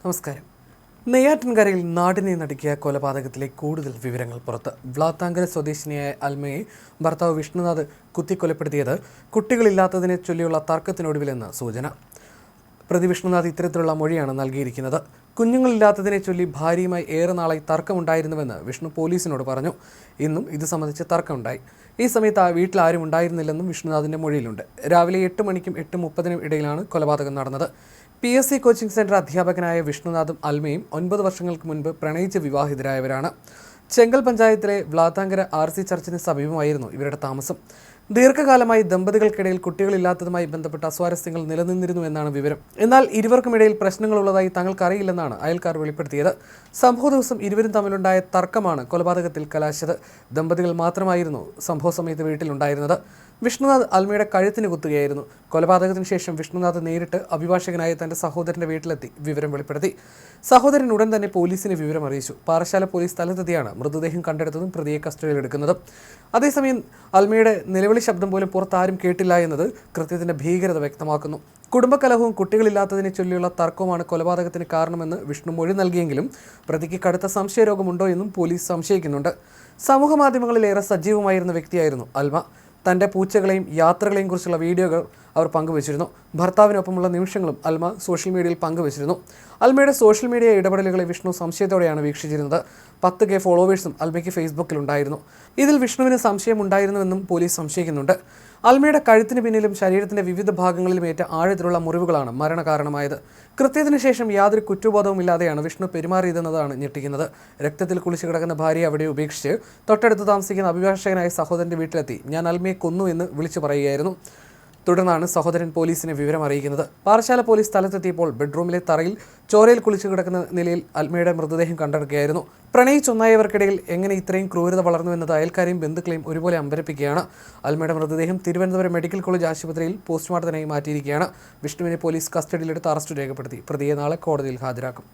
നമസ്കാരം. നെയ്യാറ്റിൻകരയിൽ നാടിനെ നടുക്കിയ കൊലപാതകത്തിലെ കൂടുതൽ വിവരങ്ങൾ പുറത്ത്. വ്ളാത്താങ്കര സ്വദേശിനിയായ അൽമയെ ഭർത്താവ് വിഷ്ണുനാഥ് കുത്തിക്കൊലപ്പെടുത്തിയത് കുട്ടികളില്ലാത്തതിനെ ചൊല്ലിയുള്ള തർക്കത്തിനൊടുവിലെന്ന് സൂചന. പ്രതി വിഷ്ണുനാഥ് ഇത്തരത്തിലുള്ള മൊഴിയാണ് നൽകിയിരിക്കുന്നത്. കുഞ്ഞുങ്ങളില്ലാത്തതിനെ ചൊല്ലി ഭാര്യയുമായി ഏറെ നാളായി തർക്കമുണ്ടായിരുന്നുവെന്ന് വിഷ്ണു പോലീസിനോട് പറഞ്ഞു. ഇന്നും ഇത് സംബന്ധിച്ച് തർക്കമുണ്ടായി. ഈ സമയത്ത് വീട്ടിൽ ആരും ഉണ്ടായിരുന്നില്ലെന്നും വിഷ്ണുനാഥിൻ്റെ മൊഴിയിലുണ്ട്. രാവിലെ 8 മണിക്കും 8:30 ഇടയിലാണ് കൊലപാതകം നടന്നത്. PSC കോച്ചിംഗ് സെൻറ്റർ അധ്യാപകനായ വിഷ്ണുനാഥും അൽമയും 9 വർഷങ്ങൾക്ക് മുൻപ് പ്രണയിച്ച് വിവാഹിതരായവരാണ്. ചെങ്കൽ പഞ്ചായത്തിലെ വ്ളാത്താങ്കര RC ചർച്ചിന് സമീപമായിരുന്നു ഇവരുടെ താമസം. ദീർഘകാലമായി ദമ്പതികൾക്കിടയിൽ കുട്ടികളില്ലാത്തതുമായി ബന്ധപ്പെട്ട അസ്വാരസ്യങ്ങൾ നിലനിന്നിരുന്നുവെന്നാണ് വിവരം. എന്നാൽ ഇരുവർക്കുമിടയിൽ പ്രശ്നങ്ങളുള്ളതായി തങ്ങൾക്കറിയില്ലെന്നാണ് അയൽക്കാർ വെളിപ്പെടുത്തിയത്. സംഭവ ദിവസം ഇരുവരും തമ്മിലുണ്ടായ തർക്കമാണ് കൊലപാതകത്തിൽ കലാശിച്ചത്. ദമ്പതികൾ മാത്രമായിരുന്നു സംഭവ സമയത്ത് വീട്ടിലുണ്ടായിരുന്നത്. വിഷ്ണുനാഥ് അൽമയുടെ കഴുത്തിന് കുത്തുകയായിരുന്നു. കൊലപാതകത്തിന് ശേഷം വിഷ്ണുനാഥ് നേരിട്ട് അഭിഭാഷകനായ തന്റെ സഹോദരന്റെ വീട്ടിലെത്തി വിവരം വെളിപ്പെടുത്തി. സഹോദരൻ ഉടൻ തന്നെ പോലീസിനെ വിവരം അറിയിച്ചു. പാറശാല പോലീസ് സ്ഥലത്തെത്തിയാണ് മൃതദേഹം കണ്ടെടുത്തതും പ്രതിയെ കസ്റ്റഡിയിലെടുക്കുന്നതും. അതേസമയം അൽമയുടെ നിലവിളി ശബ്ദം പോലും പുറത്താരും കേട്ടില്ല എന്നത് കൃത്യത്തിന്റെ ഭീകരത വ്യക്തമാക്കുന്നു. കുടുംബകലഹവും കുട്ടികളില്ലാത്തതിനെ ചൊല്ലിയുള്ള തർക്കവുമാണ് കൊലപാതകത്തിന് കാരണമെന്ന് വിഷ്ണു മൊഴി നൽകിയെങ്കിലും പ്രതിക്ക് കടുത്ത സംശയരോഗമുണ്ടോ എന്നും പോലീസ് സംശയിക്കുന്നുണ്ട്. സമൂഹ മാധ്യമങ്ങളിലേറെ സജീവമായിരുന്ന വ്യക്തിയായിരുന്നു അൽമ. തൻ്റെ പൂച്ചകളെയും യാത്രകളെയും കുറിച്ചുള്ള വീഡിയോകൾ അവർ പങ്കുവച്ചിരുന്നു. ഭർത്താവിനൊപ്പമുള്ള നിമിഷങ്ങളും അൽമ സോഷ്യൽ മീഡിയയിൽ പങ്കുവച്ചിരുന്നു. അൽമയുടെ സോഷ്യൽ മീഡിയ ഇടപെടലുകളെ വിഷ്ണു സംശയത്തോടെയാണ് വീക്ഷിച്ചിരുന്നത്. 10K ഫോളോവേഴ്സും അൽമയ്ക്ക് ഫേസ്ബുക്കിലുണ്ടായിരുന്നു. ഇതിൽ വിഷ്ണുവിന് സംശയമുണ്ടായിരുന്നുവെന്നും പോലീസ് സംശയിക്കുന്നുണ്ട്. അൽമയുടെ കഴുത്തിന് പിന്നിലും ശരീരത്തിന്റെ വിവിധ ഭാഗങ്ങളിലും ഏറ്റ ആഴത്തിലുള്ള മുറിവുകളാണ് മരണകാരണമായത്. കൃത്യത്തിന് ശേഷം യാതൊരു കുറ്റബോധവുമില്ലാതെയാണ് വിഷ്ണു പെരുമാറിയതെന്നതാണ് ഞെട്ടിക്കുന്നത്. രക്തത്തിൽ കുളിച്ചു കിടക്കുന്ന ഭാര്യയെ അവിടെ ഉപേക്ഷിച്ച് തൊട്ടടുത്ത് താമസിക്കുന്ന അഭിഭാഷകനായ സഹോദരന്റെ വീട്ടിലെത്തി ഞാൻ അൽമയെ കൊന്നു എന്ന് വിളിച്ചു പറയുകയായിരുന്നു. തുടർന്നാണ് സഹോദരൻ പോലീസിനെ വിവരം അറിയിക്കുന്നത്. പാറശാല പോലീസ് സ്ഥലത്തെത്തിയപ്പോൾ ബെഡ്റൂമിലെ തറയിൽ ചോരയിൽ കുളിച്ചു കിടക്കുന്ന നിലയിൽ അൽമയുടെ മൃതദേഹം കണ്ടെടുക്കുകയായിരുന്നു. പ്രണയിച്ചൊന്നായവർക്കിടയിൽ എങ്ങനെ ഇത്രയും ക്രൂരത വളർന്നു എന്നത് അയൽക്കാരെയും ബന്ധുക്കളെയും ഒരുപോലെ അമ്പരപ്പിക്കുകയാണ്. അൽമയുടെ മൃതദേഹം തിരുവനന്തപുരം മെഡിക്കൽ കോളേജ് ആശുപത്രിയിൽ പോസ്റ്റ്മോർട്ടത്തിനായി മാറ്റിയിരിക്കുകയാണ്. വിഷ്ണുവിനെ പോലീസ് കസ്റ്റഡിയിലെടുത്ത് അറസ്റ്റ് രേഖപ്പെടുത്തി. പ്രതിയെ നാളെ കോടതിയിൽ ഹാജരാക്കും.